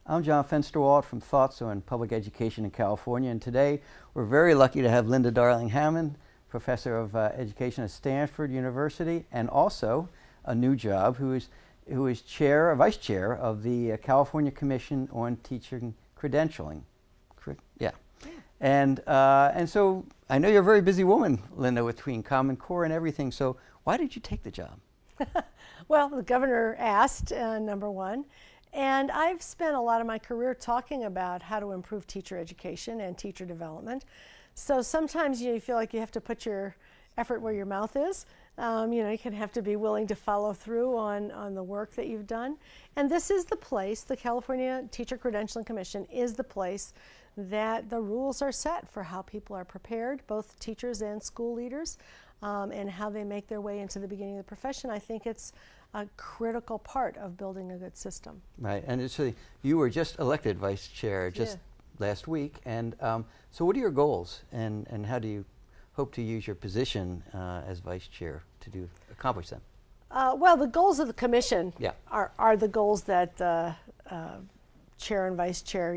I'm John Fensterwald from Thoughts on Public Education in California, and today we're very lucky to have Linda Darling-Hammond, Professor of Education at Stanford University, and also a new job, who is Vice Chair of the California Commission on Teacher Credentialing. Yeah. And so I know you're a very busy woman, Linda, between Common Core and everything. So why did you take the job? Well, the governor asked, number one, and I've spent a lot of my career talking about how to improve teacher education and teacher development. So sometimes you feel like you have to put your effort where your mouth is. You can have to be willing to follow through on the work that you've done. And this is the place, the California Teacher Credentialing Commission is the place that the rules are set for how people are prepared, both teachers and school leaders, and how they make their way into the beginning of the profession. I think it's a critical part of building a good system. Right, and so you were just elected Vice Chair last week, and so what are your goals, and how do you hope to use your position as Vice Chair to accomplish them? Well, the goals of the Commission are the goals that Chair and Vice Chair,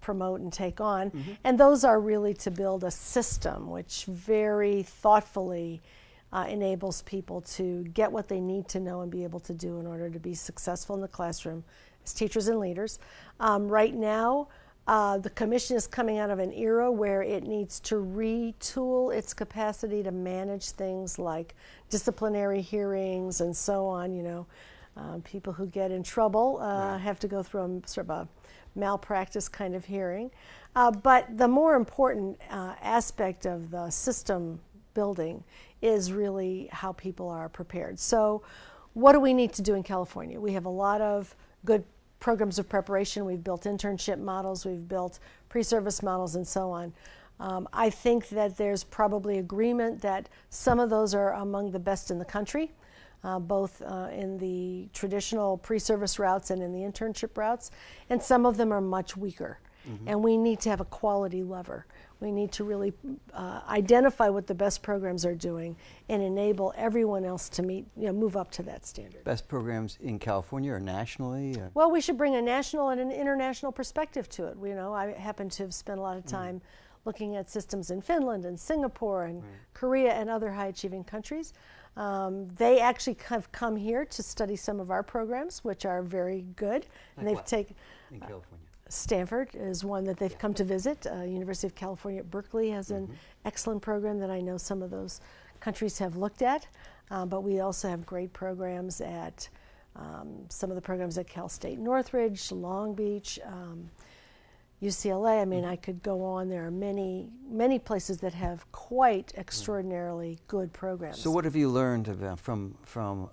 promote and take on, and those are really to build a system which very thoughtfully enables people to get what they need to know and be able to do in order to be successful in the classroom as teachers and leaders. Right now, the Commission is coming out of an era where it needs to retool its capacity to manage things like disciplinary hearings and so on. People who get in trouble have to go through a sort of a malpractice kind of hearing. But the more important aspect of the system building is really how people are prepared. So what do we need to do in California? We have a lot of good programs of preparation. We've built internship models, we've built pre-service models, and so on. I think that there's probably agreement that some of those are among the best in the country, both in the traditional pre-service routes and in the internship routes, and some of them are much weaker. And we need to have a quality lever. We need to really identify what the best programs are doing and enable everyone else to move up to that standard. Best programs in California or nationally? Well, we should bring a national and an international perspective to it. I happen to have spent a lot of time looking at systems in Finland and Singapore and Korea and other high-achieving countries. They actually have come here to study some of our programs, which are very good. And they've taken in California. Stanford is one that they've come to visit. University of California at Berkeley has an excellent program that I know some of those countries have looked at. But we also have great programs at some of the programs at Cal State Northridge, Long Beach, UCLA. I mean, I could go on. There are many, many places that have quite extraordinarily good programs. So what have you learned about from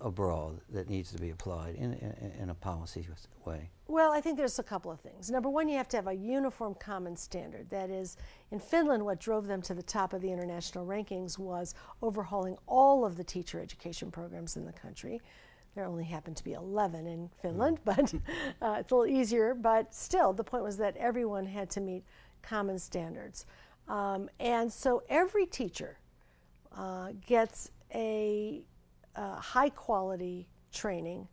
abroad that needs to be applied in a policy way? Well, I think there's a couple of things. Number one, you have to have a uniform common standard. That is, in Finland, what drove them to the top of the international rankings was overhauling all of the teacher education programs in the country. There only happened to be 11 in Finland, but it's a little easier. But still, the point was that everyone had to meet common standards. And so every teacher gets a high-quality training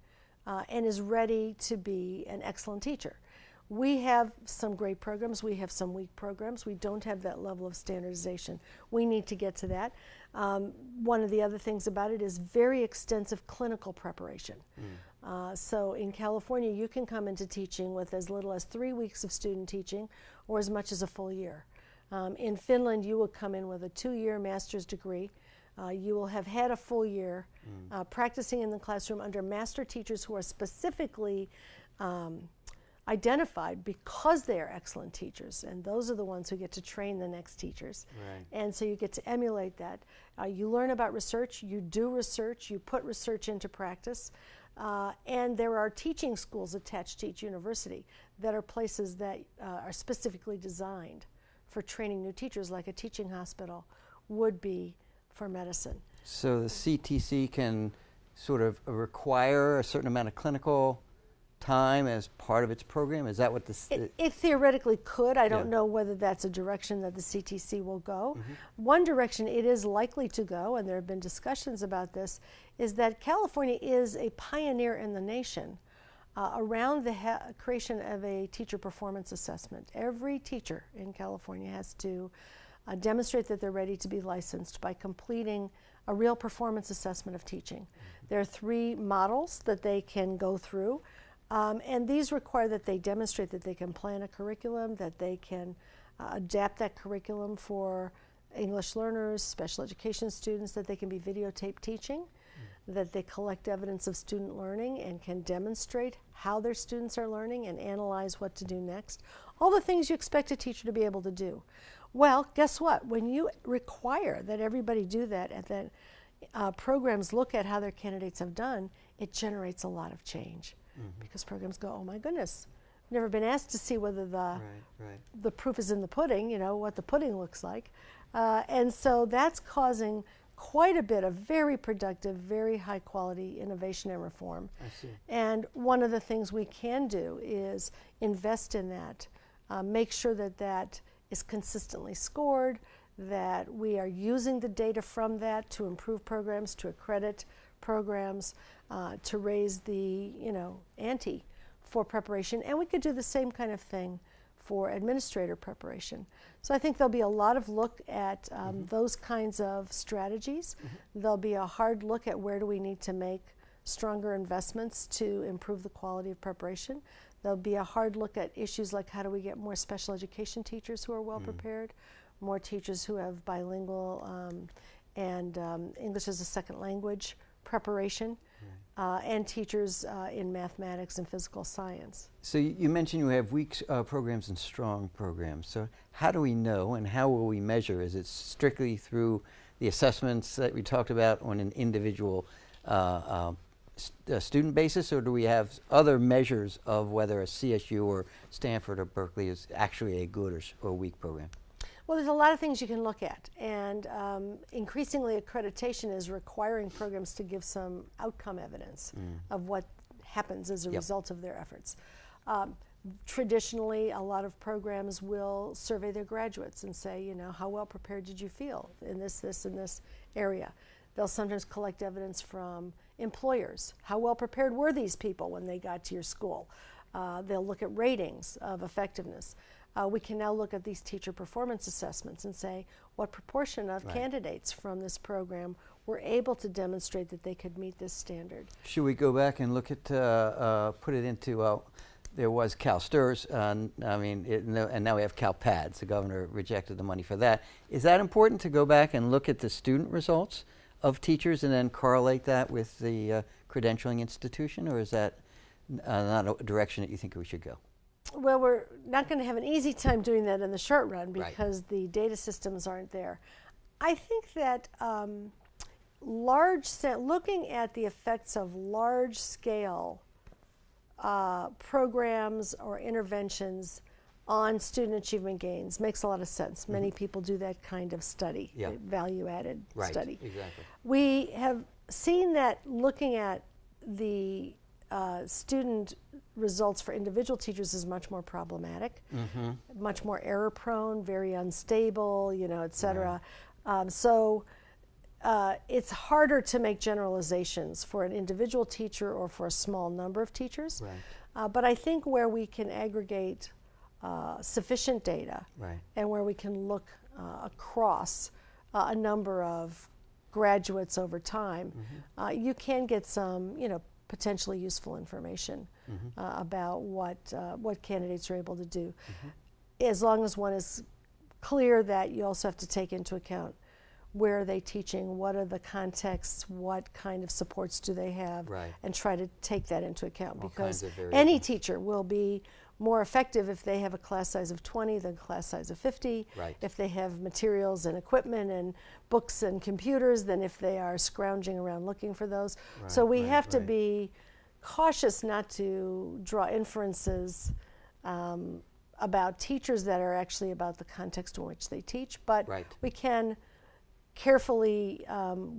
and is ready to be an excellent teacher. We have some great programs. We have some weak programs. We don't have that level of standardization. We need to get to that. One of the other things about it is very extensive clinical preparation. So in California, you can come into teaching with as little as 3 weeks of student teaching or as much as a full year. In Finland, you will come in with a 2-year master's degree. You will have had a full year practicing in the classroom under master teachers who are specifically identified because they are excellent teachers, and those are the ones who get to train the next teachers. And so you get to emulate that. You learn about research, you do research, you put research into practice, and there are teaching schools attached to each university that are places that are specifically designed for training new teachers, like a teaching hospital would be for medicine. So the CTC can sort of require a certain amount of clinical time as part of its program? Is that what this... It theoretically could. I don't know whether that's a direction that the CTC will go. One direction it is likely to go, and there have been discussions about this, is that California is a pioneer in the nation around the creation of a teacher performance assessment. Every teacher in California has to demonstrate that they're ready to be licensed by completing a real performance assessment of teaching. There are 3 models that they can go through, and these require that they demonstrate that they can plan a curriculum, that they can adapt that curriculum for English learners, special education students, that they can be videotaped teaching, that they collect evidence of student learning and can demonstrate how their students are learning and analyze what to do next. All the things you expect a teacher to be able to do. Well, guess what? When you require that everybody do that and that programs look at how their candidates have done, it generates a lot of change. Because programs go, oh my goodness, never been asked to see whether the proof is in the pudding, you know, what the pudding looks like. And so that's causing quite a bit of very productive, very high quality innovation and reform. I see. And one of the things we can do is invest in that, make sure that that is consistently scored, that we are using the data from that to improve programs, to accredit programs, to raise the ante for preparation. And we could do the same kind of thing for administrator preparation. So I think there'll be a lot of look at those kinds of strategies. There'll be a hard look at where do we need to make stronger investments to improve the quality of preparation. There'll be a hard look at issues like how do we get more special education teachers who are well prepared, more teachers who have bilingual and English as a second language preparation, and teachers in mathematics and physical science. So you mentioned you have weak programs and strong programs. So how do we know and how will we measure? Is it strictly through the assessments that we talked about on an individual student basis, or do we have other measures of whether a CSU or Stanford or Berkeley is actually a good or weak program? Well, there's a lot of things you can look at, and increasingly accreditation is requiring programs to give some outcome evidence of what happens as a result of their efforts. Traditionally, a lot of programs will survey their graduates and say, you know, how well prepared did you feel in this, and this area? They'll sometimes collect evidence from employers. How well prepared were these people when they got to your school? They'll look at ratings of effectiveness. We can now look at these teacher performance assessments and say what proportion of candidates from this program were able to demonstrate that they could meet this standard. Should we go back and look at, put it into, there was Cal STIRS, and now we have Cal PADS. The governor rejected the money for that. Is that important to go back and look at the student results of teachers and then correlate that with the credentialing institution, or is that not a direction that you think we should go? Well, we're not going to have an easy time doing that in the short run because the data systems aren't there. I think that looking at the effects of large-scale programs or interventions on student achievement gains makes a lot of sense. Many people do that kind of study, value-added study. Exactly. We have seen that looking at the student results for individual teachers is much more problematic, much more error-prone, very unstable, et cetera. So it's harder to make generalizations for an individual teacher or for a small number of teachers. But I think where we can aggregate sufficient data and where we can look across a number of graduates over time, you can get some, potentially useful information about what candidates are able to do. As long as one is clear that you also have to take into account where are they teaching, what are the contexts, what kind of supports do they have, and try to take that into account. Because any teacher will be more effective if they have a class size of 20 than a class size of 50, if they have materials and equipment and books and computers than if they are scrounging around looking for those. So we have to be cautious not to draw inferences about teachers that are actually about the context in which they teach, but we can carefully,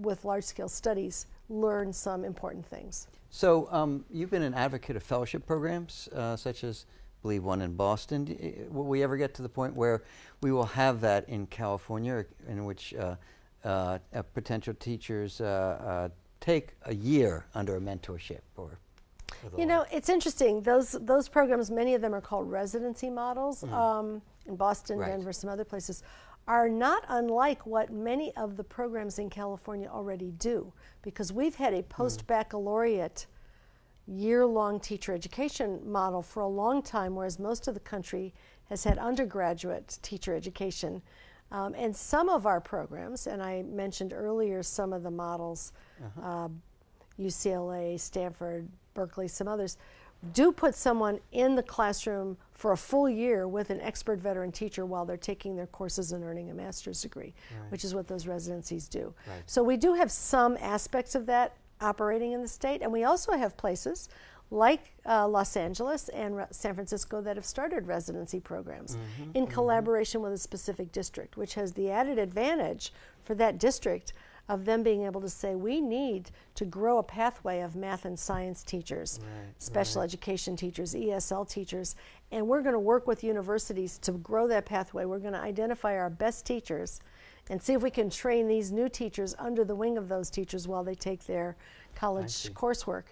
with large-scale studies, learn some important things. So you've been an advocate of fellowship programs, such as, I believe, one in Boston. Will we ever get to the point where we will have that in California, in which potential teachers take a year under a mentorship? Or You know, it's interesting. Those programs, many of them are called residency models, in Boston, Denver, some other places, are not unlike what many of the programs in California already do, because we've had a post-baccalaureate year-long teacher education model for a long time, whereas most of the country has had undergraduate teacher education. And some of our programs, and I mentioned earlier some of the models, UCLA, Stanford, Berkeley, some others, do put someone in the classroom for a full year with an expert veteran teacher while they're taking their courses and earning a master's degree, which is what those residencies do. So we do have some aspects of that operating in the state, and we also have places like Los Angeles and San Francisco that have started residency programs in collaboration with a specific district, which has the added advantage for that district of them being able to say, we need to grow a pathway of math and science teachers, special education teachers, ESL teachers, and we're going to work with universities to grow that pathway. We're going to identify our best teachers and see if we can train these new teachers under the wing of those teachers while they take their college coursework.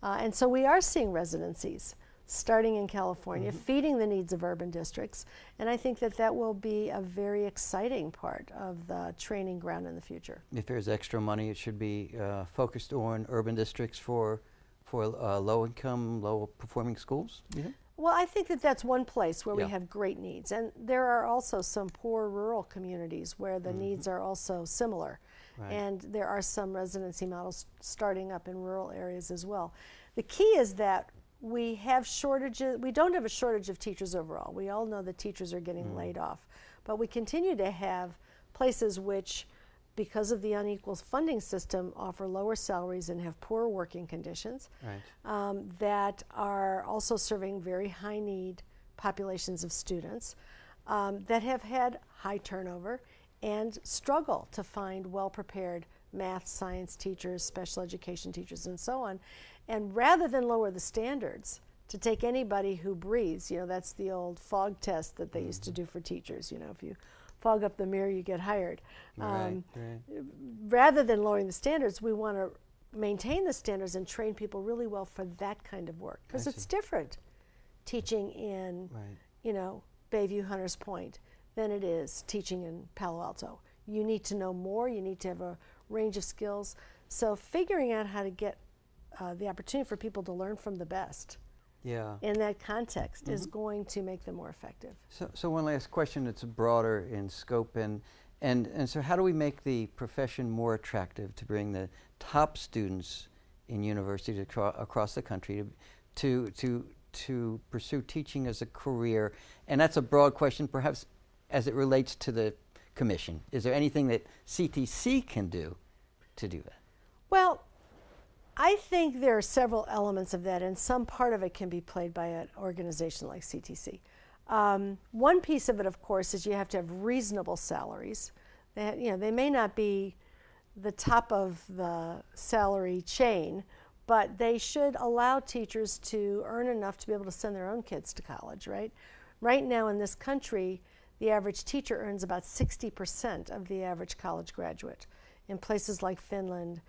And so we are seeing residencies starting in California, feeding the needs of urban districts, and I think that that will be a very exciting part of the training ground in the future. If there's extra money, it should be focused on urban districts for low-income, low-performing schools, you think? Well, I think that that's one place where we have great needs, and there are also some poor rural communities where the needs are also similar, and there are some residency models starting up in rural areas as well. The key is that we have shortages. We don't have a shortage of teachers overall. We all know that teachers are getting laid off, but we continue to have places which, because of the unequal funding system, offer lower salaries and have poor working conditions, that are also serving very high need populations of students that have had high turnover and struggle to find well-prepared math, science teachers, special education teachers, and so on. And rather than lower the standards to take anybody who breathes, you know, that's the old fog test that they used to do for teachers, you know, if you fog up the mirror, you get hired. Rather than lowering the standards, we want to maintain the standards and train people really well for that kind of work, because it's different teaching in, you know, Bayview, Hunters Point than it is teaching in Palo Alto. You need to know more, you need to have a range of skills. So figuring out how to get the opportunity for people to learn from the best in that context is going to make them more effective. So one last question that's broader in scope, and so how do we make the profession more attractive to bring the top students in universities across the country to pursue teaching as a career? And that's a broad question, perhaps as it relates to the commission. Is there anything that CTC can do to do that? Well, I think there are several elements of that, and some part of it can be played by an organization like CTC. One piece of it, of course, is you have to have reasonable salaries. They may not be the top of the salary chain, but they should allow teachers to earn enough to be able to send their own kids to college, right? Right now in this country, the average teacher earns about 60% of the average college graduate. In places like Finland,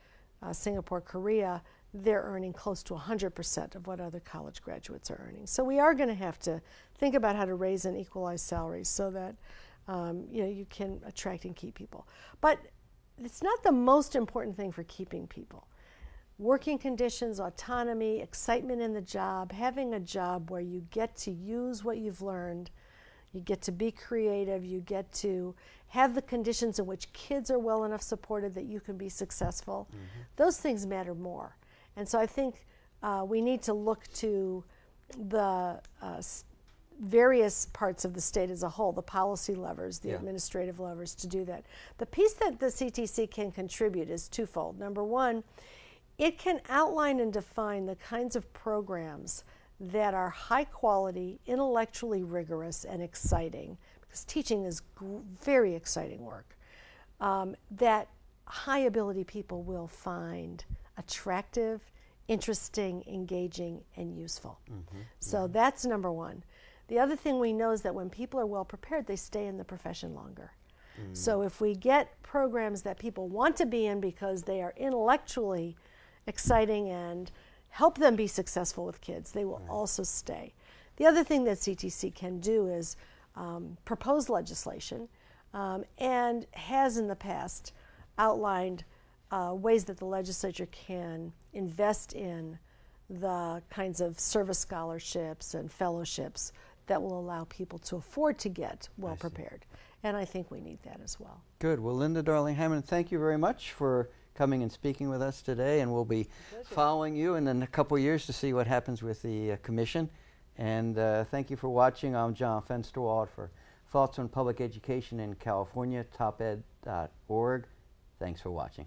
Singapore, Korea, they're earning close to 100% of what other college graduates are earning. So we are going to have to think about how to raise and equalize salaries so that you can attract and keep people. But it's not the most important thing for keeping people. Working conditions, autonomy, excitement in the job, having a job where you get to use what you've learned, you get to be creative, you get to have the conditions in which kids are well enough supported that you can be successful. Those things matter more. And so I think we need to look to the various parts of the state as a whole, the policy levers, the administrative levers to do that. The piece that the CTC can contribute is twofold. Number one, it can outline and define the kinds of programs that are high quality, intellectually rigorous, and exciting, because teaching is very exciting work, that high ability people will find attractive, interesting, engaging, and useful. So that's number one. The other thing we know is that when people are well prepared, they stay in the profession longer. So if we get programs that people want to be in because they are intellectually exciting and help them be successful with kids, they will also stay. The other thing that CTC can do is propose legislation and has in the past outlined ways that the legislature can invest in the kinds of service scholarships and fellowships that will allow people to afford to get well prepared. And I think we need that as well. Good. Well, Linda Darling-Hammond, thank you very much for coming and speaking with us today, and we'll be following you in a couple of years to see what happens with the commission. And thank you for watching. I'm John Fensterwald for Thoughts on Public Education in California, toped.org. Thanks for watching.